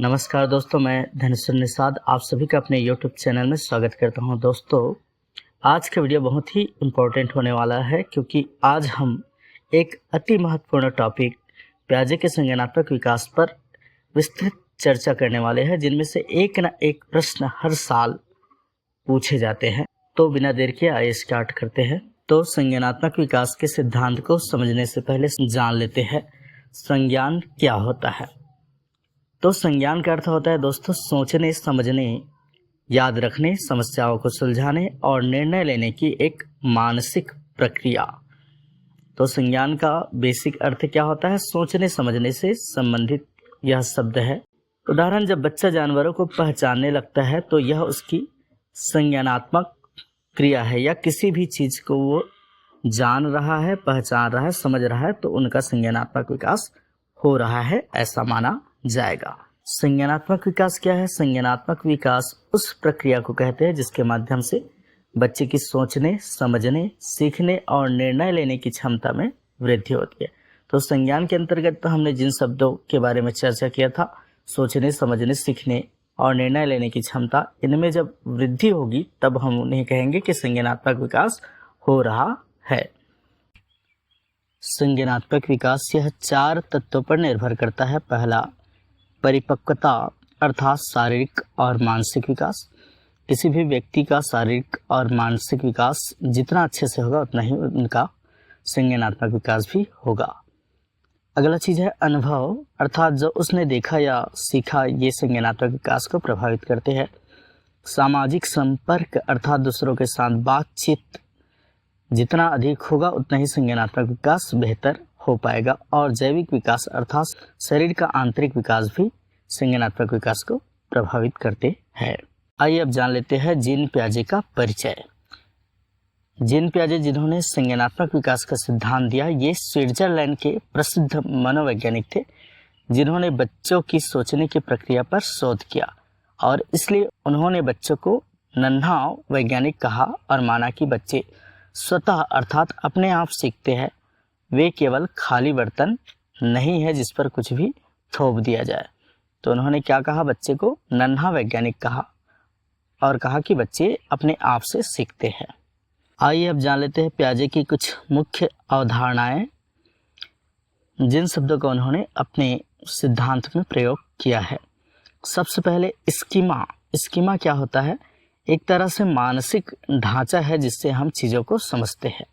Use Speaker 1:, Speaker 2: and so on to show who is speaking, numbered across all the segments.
Speaker 1: नमस्कार दोस्तों, मैं धनेश्वर निषाद आप सभी का अपने YouTube चैनल में स्वागत करता हूं। दोस्तों, आज का वीडियो बहुत ही इम्पोर्टेंट होने वाला है क्योंकि आज हम एक अति महत्वपूर्ण टॉपिक प्याजे के संज्ञानात्मक विकास पर विस्तृत चर्चा करने वाले हैं, जिनमें से एक न एक प्रश्न हर साल पूछे जाते हैं। तो बिना देर के आइए स्टार्ट करते हैं। तो संज्ञानात्मक विकास के सिद्धांत को समझने से पहले जान लेते हैं संज्ञान क्या होता है। तो संज्ञान का अर्थ होता है दोस्तों सोचने, समझने, याद रखने, समस्याओं को सुलझाने और निर्णय लेने की एक मानसिक प्रक्रिया। तो संज्ञान का बेसिक अर्थ क्या होता है? सोचने समझने से संबंधित यह शब्द है। उदाहरण, जब बच्चा जानवरों को पहचानने लगता है तो यह उसकी संज्ञानात्मक क्रिया है, या किसी भी चीज को वो जान रहा है, पहचान रहा है, समझ रहा है, तो उनका संज्ञानात्मक विकास हो रहा है, ऐसा माना जाएगा। संज्ञानात्मक विकास क्या है? संज्ञानात्मक विकास उस प्रक्रिया को कहते हैं जिसके माध्यम से बच्चे की सोचने, समझने, सीखने और निर्णय लेने की क्षमता में वृद्धि होती है। तो संज्ञान के अंतर्गत तो हमने जिन शब्दों के बारे में चर्चा किया था, सोचने, समझने, सीखने और निर्णय लेने की क्षमता, इनमें जब वृद्धि होगी तब हम उन्हें कहेंगे कि संज्ञानात्मक विकास हो रहा है। संज्ञानात्मक विकास यह 4 तत्वों पर निर्भर करता है। पहला, परिपक्वता अर्थात शारीरिक और मानसिक विकास। किसी भी व्यक्ति का शारीरिक और मानसिक विकास जितना अच्छे से होगा उतना ही उनका संज्ञानात्मक विकास भी होगा। अगला चीज़ है अनुभव, अर्थात जो उसने देखा या सीखा, ये संज्ञानात्मक विकास को प्रभावित करते हैं। सामाजिक संपर्क अर्थात दूसरों के साथ बातचीत जितना अधिक होगा उतना ही संज्ञानात्मक विकास बेहतर हो पाएगा। और जैविक विकास अर्थात शरीर का आंतरिक विकास भी संज्ञानात्मक विकास को प्रभावित करते हैं। आइए अब जान लेते हैं जीन पियाजे का परिचय। जीन पियाजे जिन्होंने संज्ञानात्मक विकास का सिद्धांत दिया, ये स्विट्जरलैंड के प्रसिद्ध मनोवैज्ञानिक थे जिन्होंने बच्चों की सोचने की प्रक्रिया पर शोध किया, और इसलिए उन्होंने बच्चों को नन्हा वैज्ञानिक कहा और माना कि बच्चे स्वतः अर्थात अपने आप सीखते हैं, वे केवल खाली बर्तन नहीं है जिस पर कुछ भी थोप दिया जाए। तो उन्होंने क्या कहा? बच्चे को नन्हा वैज्ञानिक कहा और कहा कि बच्चे अपने आप से सीखते हैं। आइए अब जान लेते हैं पियाजे की कुछ मुख्य अवधारणाएं, जिन शब्दों का उन्होंने अपने सिद्धांत में प्रयोग किया है। सबसे पहले स्कीमा। स्कीमा क्या होता है? एक तरह से मानसिक ढांचा है जिससे हम चीज़ों को समझते हैं।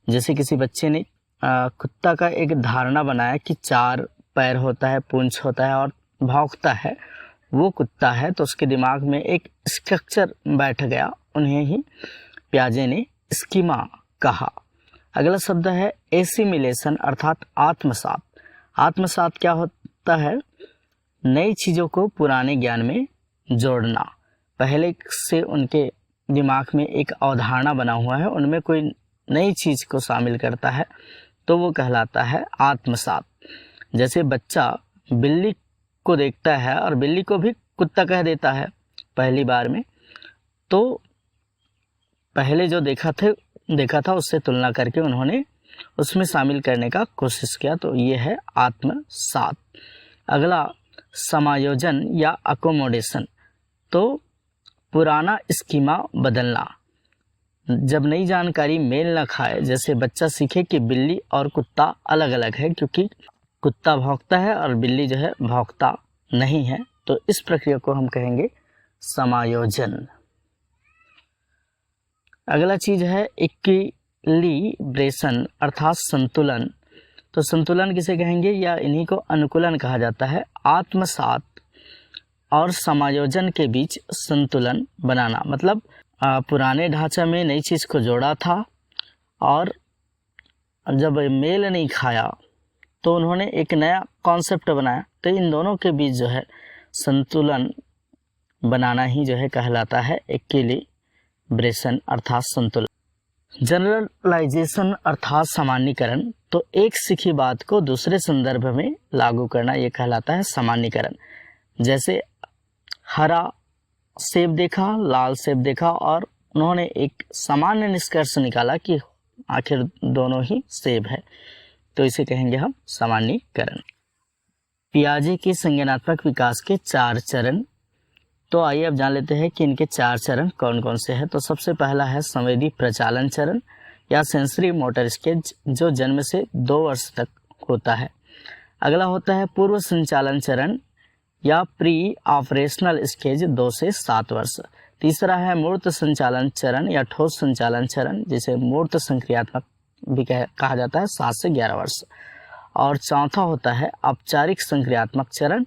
Speaker 1: जैसे किसी बच्चे ने कुत्ता का एक धारणा बनाया कि 4 पैर होता है, पूंछ होता है और भौंकता है, वो कुत्ता है, तो उसके दिमाग में एक स्ट्रक्चर बैठ गया, उन्हें ही पियाजे ने स्कीमा कहा। अगला शब्द है एसिमिलेशन अर्थात आत्मसात। आत्मसात क्या होता है? नई चीज़ों को पुराने ज्ञान में जोड़ना। पहले से उनके दिमाग में एक अवधारणा बना हुआ है, उनमें कोई नई चीज़ को शामिल करता है तो वो कहलाता है आत्मसात। जैसे बच्चा बिल्ली को देखता है और बिल्ली को भी कुत्ता कह देता है पहली बार में, तो पहले जो देखा था उससे तुलना करके उन्होंने उसमें शामिल करने का कोशिश किया, तो ये है आत्मसात। अगला समायोजन या अकोमोडेशन। तो पुराना स्कीमा बदलना। जब नई जानकारी मेल न खाए, जैसे बच्चा सीखे कि बिल्ली और कुत्ता अलग अलग है क्योंकि कुत्ता भौंकता है और बिल्ली जो है भौंकता नहीं है, तो इस प्रक्रिया को हम कहेंगे समायोजन। अगला चीज़ है इक्विलिब्रेशन अर्थात संतुलन। तो संतुलन किसे कहेंगे? या इन्हीं को अनुकूलन कहा जाता है। आत्मसात और समायोजन के बीच संतुलन बनाना, मतलब पुराने ढांचा में नई चीज़ को जोड़ा था और जब मेल नहीं खाया तो उन्होंने एक नया कॉन्सेप्ट बनाया, तो इन दोनों के बीच जो है संतुलन बनाना ही जो है कहलाता है इक्विलिब्रेशन अर्थात संतुलन। जनरलाइजेशन अर्थात सामान्यीकरण। तो एक सीखी बात को दूसरे संदर्भ में लागू करना, ये कहलाता है सामान्यीकरण। जैसे हरा सेब देखा, लाल सेब देखा और उन्होंने एक सामान्य निष्कर्ष निकाला कि आखिर दोनों ही सेब है, तो इसे कहेंगे हम सामान्यीकरण। पियाजे के संज्ञानात्मक विकास के 4 चरण। तो आइए अब जान लेते हैं कि इनके 4 चरण कौन कौन से हैं। तो सबसे पहला है संवेदी प्रचालन चरण या सेंसरी मोटर स्टेज, जो जन्म से 2 वर्ष तक होता है। अगला होता है पूर्व संचालन चरण या प्री ऑपरेशनल स्टेज, 2 से 7 वर्ष। तीसरा है मूर्त संचालन चरण या ठोस संचालन चरण, जिसे मूर्त संक्रियात्मक भी कहा जाता है, 7 से 11 वर्ष। और चौथा होता है औपचारिक संक्रियात्मक चरण,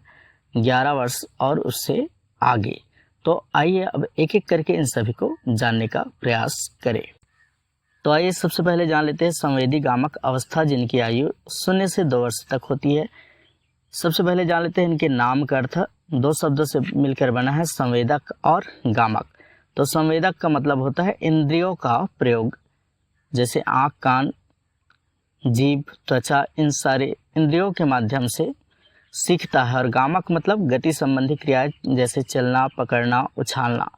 Speaker 1: 11 वर्ष और उससे आगे। तो आइए अब एक एक करके इन सभी को जानने का प्रयास करें। तो आइए सबसे पहले जान लेते हैं संवेदी गामक अवस्था, जिनकी आयु 0 से 2 वर्ष तक होती है। सबसे पहले जान लेते हैं इनके नाम का अर्थ। 2 शब्दों से मिलकर बना है, संवेदक और गामक। तो संवेदक का मतलब होता है इंद्रियों का प्रयोग, जैसे आँख, कान, जीभ, त्वचा, इन सारे इंद्रियों के माध्यम से सीखता है। और गामक मतलब गति संबंधी क्रियाएं, जैसे चलना, पकड़ना, उछालना।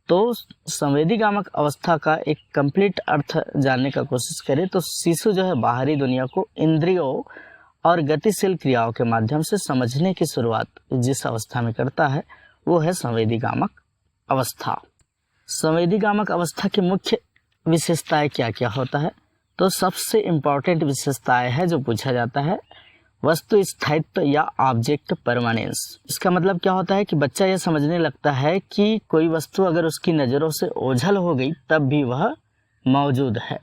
Speaker 1: तो संवेदी गामक अवस्था का एक कंप्लीट अर्थ जानने का कोशिश करें तो शिशु जो है बाहरी दुनिया को इंद्रियों और गतिशील क्रियाओं के माध्यम से समझने की शुरुआत जिस अवस्था में करता है वो है संवेदी गामक अवस्था। संवेदी गामक अवस्था की मुख्य विशेषताएं क्या क्या होता है? तो सबसे इम्पॉर्टेंट विशेषताएं है जो पूछा जाता है, वस्तु स्थायित्व या ऑब्जेक्ट परमानेंस। इसका मतलब क्या होता है कि बच्चा यह समझने लगता है कि कोई वस्तु अगर उसकी नज़रों से ओझल हो गई तब भी वह मौजूद है।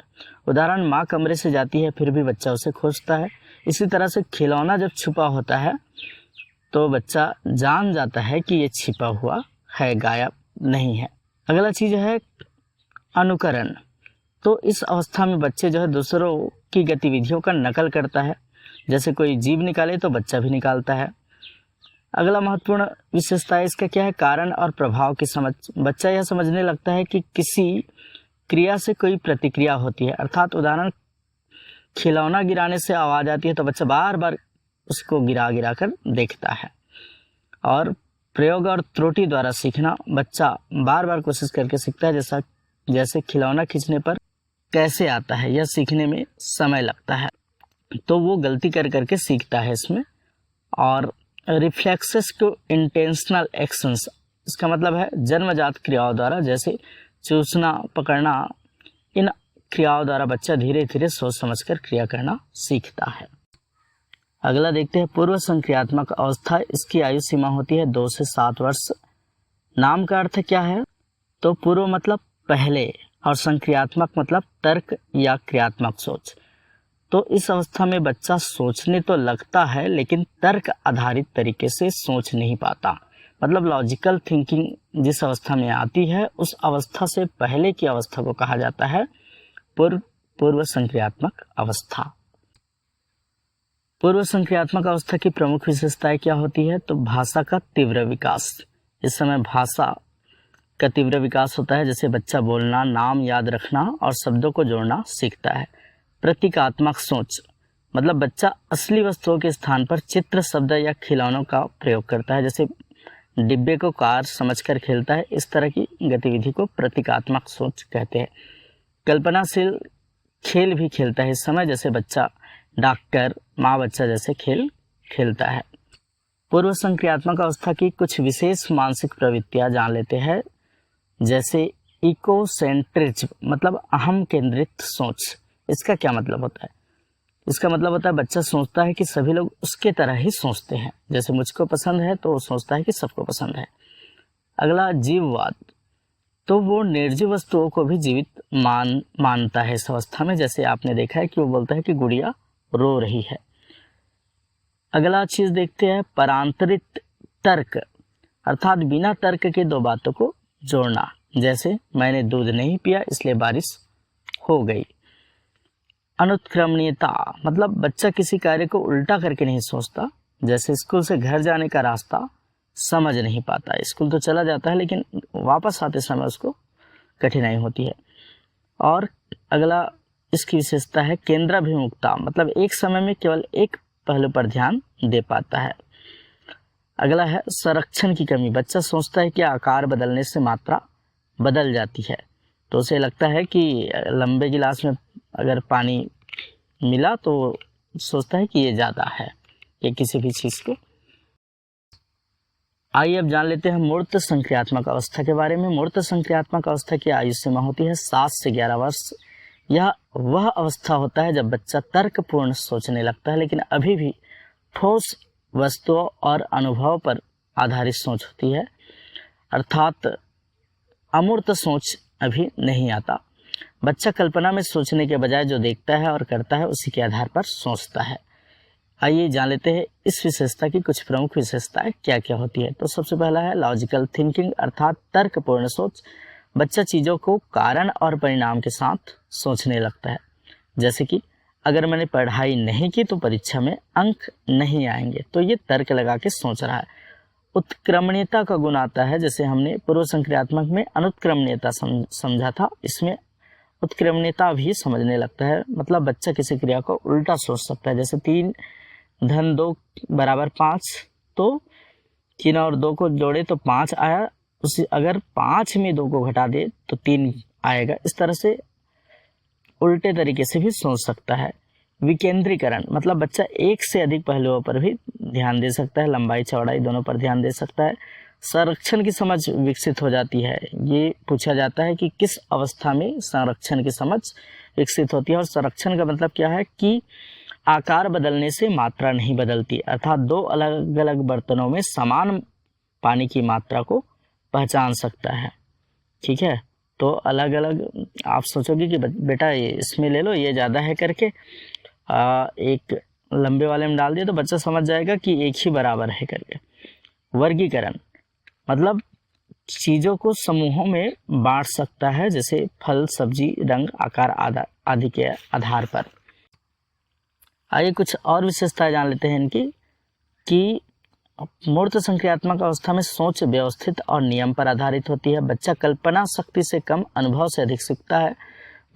Speaker 1: उदाहरण, माँ कमरे से जाती है फिर भी बच्चा उसे खोजता है। इसी तरह से खिलौना जब छुपा होता है तो बच्चा जान जाता है कि ये छिपा हुआ है, गायब नहीं है। अगला चीज़ है अनुकरण। तो इस अवस्था में बच्चे जो है दूसरों की गतिविधियों का नकल करता है, जैसे कोई जीभ निकाले तो बच्चा भी निकालता है। अगला महत्वपूर्ण विशेषता इसका क्या है? कारण और प्रभाव की समझ। बच्चा यह समझने लगता है कि किसी क्रिया से कोई प्रतिक्रिया होती है। अर्थात उदाहरण, खिलौना गिराने से आवाज़ आती है तो बच्चा बार बार उसको गिरा गिरा कर देखता है। और प्रयोग और त्रुटि द्वारा सीखना, बच्चा बार बार कोशिश करके सीखता है, जैसे खिलौना खींचने पर कैसे आता है, यह सीखने में समय लगता है तो वो गलती कर करके सीखता है इसमें। और रिफ्लेक्सेस टू इंटेंशनल एक्शंस, इसका मतलब है जन्मजात क्रियाओं द्वारा, जैसे चूसना, पकड़ना, इन क्रियाओं द्वारा बच्चा धीरे धीरे सोच समझकर क्रिया करना सीखता है। अगला देखते हैं पूर्व संक्रियात्मक अवस्था। इसकी आयु सीमा होती है 2 से 7 वर्ष। नाम का अर्थ क्या है? तो पूर्व मतलब पहले और संक्रियात्मक मतलब तर्क या क्रियात्मक सोच। तो इस अवस्था में बच्चा सोचने तो लगता है लेकिन तर्क आधारित तरीके से सोच नहीं पाता। मतलब लॉजिकल थिंकिंग जिस अवस्था में आती है उस अवस्था से पहले की अवस्था को कहा जाता है पूर्व संक्रियात्मक अवस्था। पूर्व संक्रियात्मक अवस्था की प्रमुख विशेषताएं क्या होती है? तो भाषा का तीव्र विकास। इस समय भाषा का तीव्र विकास होता है, जैसे बच्चा बोलना, नाम याद रखना और शब्दों को जोड़ना सीखता है। प्रतीकात्मक सोच, मतलब बच्चा असली वस्तुओं के स्थान पर चित्र, शब्द या खिलौनों का प्रयोग करता है, जैसे डिब्बे को कार समझकर खेलता है। इस तरह की गतिविधि को प्रतीकात्मक सोच कहते हैं। कल्पनाशील खेल भी खेलता है इस समय, जैसे बच्चा डॉक्टर, माँ बच्चा जैसे खेल खेलता है। पूर्व संक्रियात्मक अवस्था की कुछ विशेष मानसिक प्रवृत्तियां जान लेते हैं, जैसे इकोसेंट्रिज्म, मतलब अहम केंद्रित सोच। इसका क्या मतलब होता है? इसका मतलब होता है बच्चा सोचता है कि सभी लोग उसके तरह ही सोचते हैं, जैसे मुझको पसंद है तो वो सोचता है कि सबको पसंद है। अगला जीववाद, तो वो निर्जीव वस्तुओं को भी जीवित मानता है इस अवस्था में, जैसे आपने देखा है कि वो बोलता है कि गुड़िया रो रही है। अगला चीज देखते हैं परांतरित तर्क, अर्थात बिना तर्क के 2 बातों को जोड़ना, जैसे मैंने दूध नहीं पिया इसलिए बारिश हो गई। अनुत्क्रमणीयता, मतलब बच्चा किसी कार्य को उल्टा करके नहीं सोचता, जैसे स्कूल से घर जाने का रास्ता समझ नहीं पाता। स्कूल तो चला जाता है लेकिन वापस आते समय उसको कठिनाई होती है। और अगला इसकी विशेषता है केंद्राभिमुखता, मतलब एक समय में केवल एक पहलू पर ध्यान दे पाता है। अगला है संरक्षण की कमी, बच्चा सोचता है कि आकार बदलने से मात्रा बदल जाती है, तो उसे लगता है कि लंबे गिलास में अगर पानी मिला तो सोचता है कि ये ज़्यादा है, ये किसी भी चीज़ को आइए अब जान लेते हैं मूर्त संक्रियात्मक अवस्था के बारे में। मूर्त संक्रियात्मक अवस्था की आयु सीमा होती है 7 से 11 वर्ष। यह वह अवस्था होता है जब बच्चा तर्कपूर्ण सोचने लगता है, लेकिन अभी भी ठोस वस्तुओं और अनुभव पर आधारित सोच होती है, अर्थात अमूर्त सोच अभी नहीं आता। बच्चा कल्पना में सोचने के बजाय जो देखता है और करता है उसी के आधार पर सोचता है। आइए जान लेते हैं इस विशेषता की कुछ प्रमुख विशेषताएं क्या क्या होती है। तो सबसे पहला है लॉजिकल थिंकिंग, अर्थात तर्कपूर्ण सोच। बच्चा चीज़ों को कारण और परिणाम के साथ सोचने लगता है। जैसे कि अगर मैंने पढ़ाई नहीं की तो परीक्षा में अंक नहीं आएंगे, तो ये तर्क लगा के सोच रहा है। उत्क्रमणीयता का गुण आता है, जैसे हमने पूर्व संक्रियात्मक में अनुत्क्रमणीयता समझा था, इसमें उत्क्रमणीयता भी समझने लगता है। मतलब बच्चा किसी क्रिया को उल्टा सोच सकता है। जैसे 3 धन 2 बराबर 5, तो 3 और 2 को जोड़े तो 5 आया, उसी अगर 5 में 2 को घटा दे तो 3 आएगा। इस तरह से उल्टे तरीके से भी सोच सकता है। विकेंद्रीकरण, मतलब बच्चा एक से अधिक पहलुओं पर भी ध्यान दे सकता है, लंबाई चौड़ाई दोनों पर ध्यान दे सकता है। संरक्षण की समझ विकसित हो जाती है। ये पूछा जाता है कि किस अवस्था में संरक्षण की समझ विकसित होती है। और संरक्षण का मतलब क्या है कि आकार बदलने से मात्रा नहीं बदलती, अर्थात 2 अलग अलग बर्तनों में समान पानी की मात्रा को पहचान सकता है। ठीक है, तो अलग अलग आप सोचोगे कि बेटा ये इसमें ले लो, ये ज़्यादा है करके एक लंबे वाले में डाल दिया तो बच्चा समझ जाएगा कि एक ही बराबर है करके। वर्गीकरण, मतलब चीज़ों को समूहों में बांट सकता है, जैसे फल, सब्जी, रंग, आकार आदि के आधार पर। आइए कुछ और विशेषताएं जान लेते हैं इनकी कि मूर्त संक्रियात्मक अवस्था में सोच व्यवस्थित और नियम पर आधारित होती है। बच्चा कल्पना शक्ति से कम अनुभव से अधिक सीखता है।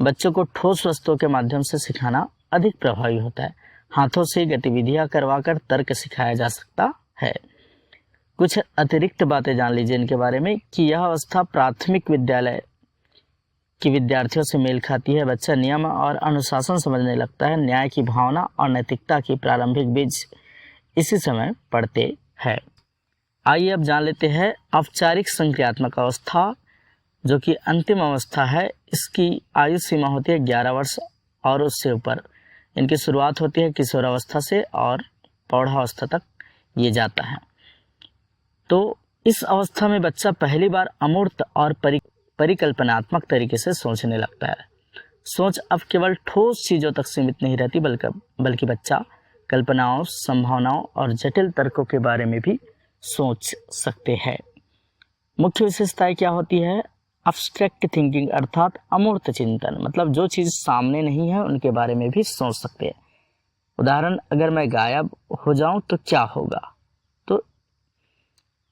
Speaker 1: बच्चों को ठोस वस्तुओं के माध्यम से सिखाना अधिक प्रभावी होता है। हाथों से गतिविधियां करवाकर तर्क सिखाया जा सकता है। कुछ अतिरिक्त बातें जान लीजिए इनके बारे में कि यह अवस्था प्राथमिक विद्यालय के विद्यार्थियों से मेल खाती है। बच्चा नियम और अनुशासन समझने लगता है। न्याय की भावना और नैतिकता की प्रारंभिक बीज इसी समय पड़ते हैं। आइए अब जान लेते हैं औपचारिक संक्रियात्मक अवस्था, जो कि अंतिम अवस्था है। इसकी आयु सीमा होती है 11 वर्ष और उससे ऊपर। इनकी शुरुआत होती है किशोरावस्था से और प्रौढ़ावस्था तक ये जाता है। तो इस अवस्था में बच्चा पहली बार अमूर्त और परिकल्पनात्मक तरीके से सोचने लगता है। सोच अब केवल ठोस चीज़ों तक सीमित नहीं रहती, बल्कि बच्चा कल्पनाओं, संभावनाओं और जटिल तर्कों के बारे में भी सोच सकते हैं। मुख्य विशेषताएं क्या होती है? अब्स्ट्रैक्ट थिंकिंग, अर्थात अमूर्त चिंतन, मतलब जो चीज़ सामने नहीं है उनके बारे में भी सोच सकते हैं। उदाहरण, अगर मैं गायब हो जाऊं तो क्या होगा? तो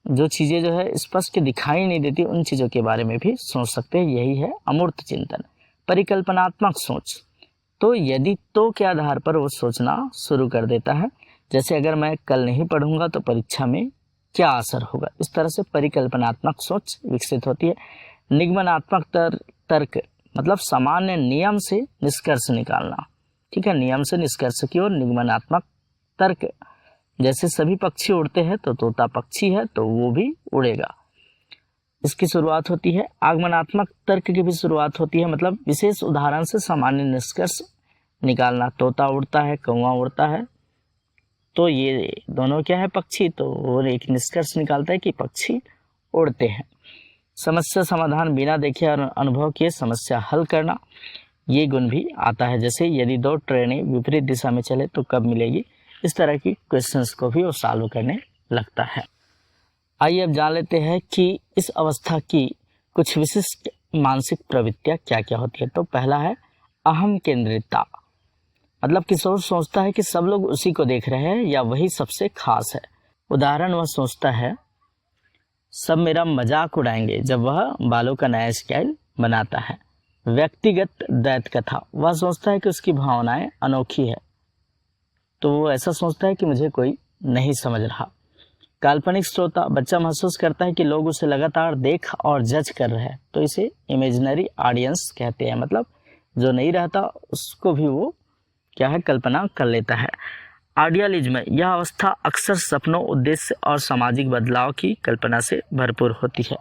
Speaker 1: जो चीज़ें जो है स्पष्ट दिखाई नहीं देती उन चीज़ों के बारे में भी सोच सकते हैं। यही है अमूर्त चिंतन। परिकल्पनात्मक सोच, तो यदि तो के आधार पर वो सोचना शुरू कर देता है। जैसे अगर मैं कल नहीं पढ़ूंगा तो परीक्षा में क्या असर होगा, इस तरह से परिकल्पनात्मक सोच विकसित होती है। निगमनात्मक तर्क, मतलब सामान्य नियम से निष्कर्ष निकालना। ठीक है, नियम से निष्कर्ष की ओर निगमनात्मक तर्क, जैसे सभी पक्षी उड़ते हैं तो तोता पक्षी है तो वो भी उड़ेगा, इसकी शुरुआत होती है। आगमनात्मक तर्क की भी शुरुआत होती है, मतलब विशेष उदाहरण से सामान्य निष्कर्ष निकालना। तोता उड़ता है, कौवा उड़ता है, तो ये दोनों क्या है? पक्षी। तो वो एक निष्कर्ष निकालता है कि पक्षी उड़ते हैं। समस्या समाधान, बिना देखे और अनुभव किए समस्या हल करना, ये गुण भी आता है। जैसे यदि 2 ट्रेनें विपरीत दिशा में चले तो कब मिलेगी, इस तरह की क्वेश्चंस को भी वो सॉल्व करने लगता है। आइए अब जान लेते हैं कि इस अवस्था की कुछ विशिष्ट मानसिक प्रवृत्तियां क्या क्या होती है। तो पहला है अहम केंद्रितता, मतलब किशोर सोचता है कि सब लोग उसी को देख रहे हैं या वही सबसे खास है। उदाहरण, वह सोचता है सब मेरा मजाक उड़ाएंगे जब वह बालों का नया स्टाइल बनाता है। व्यक्तिगत दैत कथा, वह सोचता है कि उसकी भावनाएं अनोखी है, तो वो ऐसा सोचता है कि मुझे कोई नहीं समझ रहा। काल्पनिक श्रोता, बच्चा महसूस करता है कि लोग उसे लगातार देख और जज कर रहे हैं, तो इसे इमेजिनरी ऑडियंस कहते हैं। मतलब जो नहीं रहता उसको भी वो क्या है, कल्पना कर लेता है। आइडियलिज्म, यह अवस्था अक्सर सपनों, उद्देश्य और सामाजिक बदलाव की कल्पना से भरपूर होती है।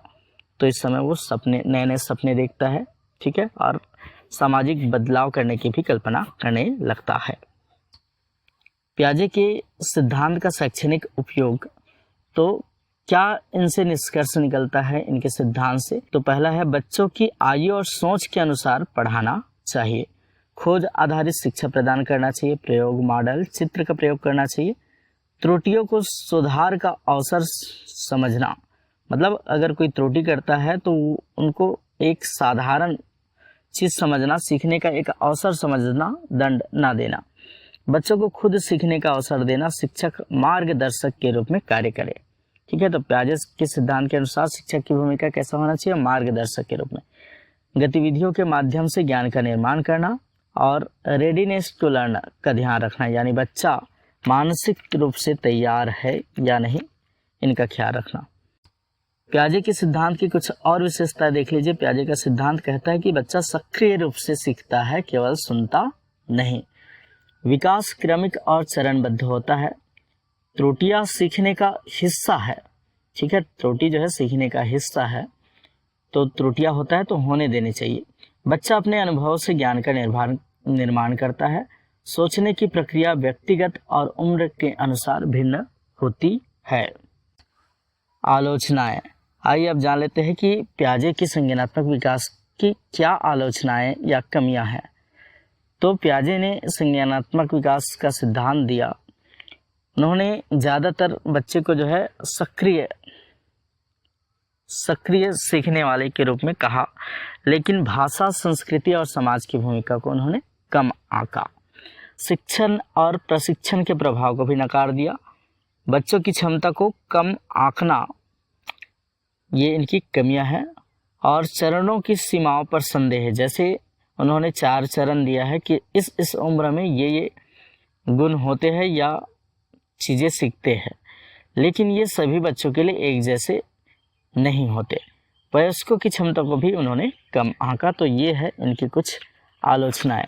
Speaker 1: तो इस समय वो सपने, नए नए सपने देखता है, ठीक है, और सामाजिक बदलाव करने की भी कल्पना करने लगता है। पियाजे के सिद्धांत का शैक्षणिक उपयोग, तो क्या इनसे निष्कर्ष निकलता है इनके सिद्धांत से? तो पहला है, बच्चों की आयु और सोच के अनुसार पढ़ाना चाहिए। खोज आधारित शिक्षा प्रदान करना चाहिए। प्रयोग, मॉडल, चित्र का प्रयोग करना चाहिए। त्रुटियों को सुधार का अवसर समझना, मतलब अगर कोई त्रुटि करता है तो उनको एक साधारण चीज समझना, सीखने का एक अवसर समझना, दंड ना देना। बच्चों को खुद सीखने का अवसर देना। शिक्षक मार्गदर्शक के रूप में कार्य करे, ठीक है। तो पियाजे के सिद्धांत के अनुसार शिक्षक की भूमिका कैसा होना चाहिए? मार्गदर्शक के रूप में। गतिविधियों के माध्यम से ज्ञान का निर्माण करना और रेडीनेस टू लर्न का ध्यान रखना, यानी बच्चा मानसिक रूप से तैयार है या नहीं, इनका ख्याल रखना। पियाजे के सिद्धांत की कुछ और विशेषता देख लीजिए। पियाजे का सिद्धांत कहता है कि बच्चा सक्रिय रूप से सीखता है, केवल सुनता नहीं। विकास क्रमिक और चरणबद्ध होता है। त्रुटियां सीखने का हिस्सा है, ठीक है। त्रुटि जो है सीखने का हिस्सा है, तो त्रुटियां होता है तो होने देनी चाहिए। बच्चा अपने अनुभव से ज्ञान का निर्माण करता है। सोचने की प्रक्रिया व्यक्तिगत और उम्र के अनुसार भिन्न होती है। आलोचनाएं, आइए अब जान लेते हैं कि पियाजे की संज्ञानात्मक विकास की क्या आलोचनाएं या कमियां हैं। तो पियाजे ने संज्ञानात्मक विकास का सिद्धांत दिया। उन्होंने ज़्यादातर बच्चे को जो है सक्रिय सीखने वाले के रूप में कहा, लेकिन भाषा, संस्कृति और समाज की भूमिका को उन्होंने कम आंका। शिक्षण और प्रशिक्षण के प्रभाव को भी नकार दिया। बच्चों की क्षमता को कम आंकना, ये इनकी कमियां हैं। और चरणों की सीमाओं पर संदेह है। जैसे उन्होंने 4 चरण दिया है कि इस उम्र में ये गुण होते हैं या चीज़ें सीखते हैं, लेकिन ये सभी बच्चों के लिए एक जैसे नहीं होते। वयस्कों की क्षमता को भी उन्होंने कम आंका। तो ये है इनकी कुछ आलोचनाएं।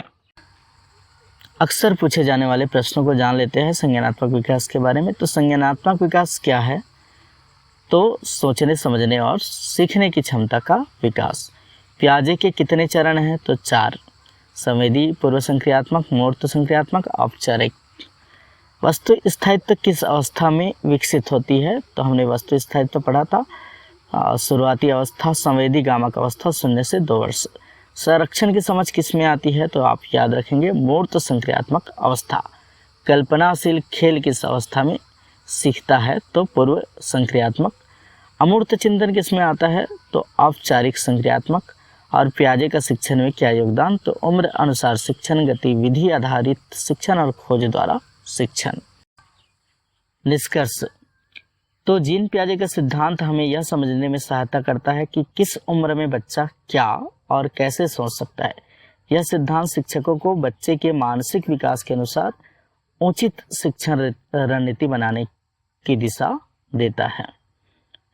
Speaker 1: अक्सर पूछे जाने वाले प्रश्नों को जान लेते हैं संज्ञानात्मक विकास के बारे में। तो संज्ञानात्मक विकास क्या है? तो सोचने, समझने और सीखने की क्षमता का विकास। पियाजे के कितने चरण हैं? तो 4। संवेदी, पूर्व संक्रियात्मक, मूर्त संक्रियात्मक, औपचारिक। वस्तु स्थायित्व किस अवस्था में विकसित होती है? तो हमने वस्तु स्थायित्व पढ़ा था। शुरुआती अवस्था, संवेदी गामक अवस्था 0 से 2 वर्ष। संरक्षण की समझ किस में आती है? तो आप याद रखेंगे मूर्त संक्रियात्मक अवस्था। कल्पनाशील खेल किस अवस्था में सीखता है? तो पूर्व संक्रियात्मक। अमूर्त चिंतन किस में आता है? तो औपचारिक संक्रियात्मक। और पियाजे का शिक्षण में क्या योगदान? तो उम्र अनुसार शिक्षण, गतिविधि आधारित शिक्षण और खोज द्वारा शिक्षण। निष्कर्ष, तो जीन पियाजे का सिद्धांत हमें यह समझने में सहायता करता है कि किस उम्र में बच्चा क्या और कैसे सोच सकता है। यह सिद्धांत शिक्षकों को बच्चे के मानसिक विकास के अनुसार उचित शिक्षण रणनीति बनाने की दिशा देता है,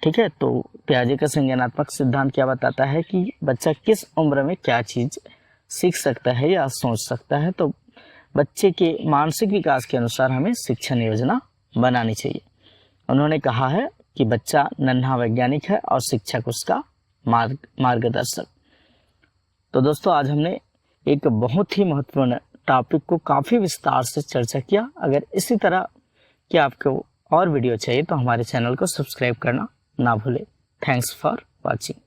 Speaker 1: ठीक है। तो पियाजे का संज्ञानात्मक सिद्धांत क्या बताता है कि बच्चा किस उम्र में क्या चीज़ सीख सकता है या सोच सकता है। तो बच्चे के मानसिक विकास के अनुसार हमें शिक्षण योजना बनानी चाहिए। उन्होंने कहा है कि बच्चा नन्हा वैज्ञानिक है और शिक्षक उसका मार्गदर्शक। तो दोस्तों, आज हमने एक बहुत ही महत्वपूर्ण टॉपिक को काफ़ी विस्तार से चर्चा किया। अगर इसी तरह की आपको और वीडियो चाहिए तो हमारे चैनल को सब्सक्राइब करना ना भूलें। Thanks for watching.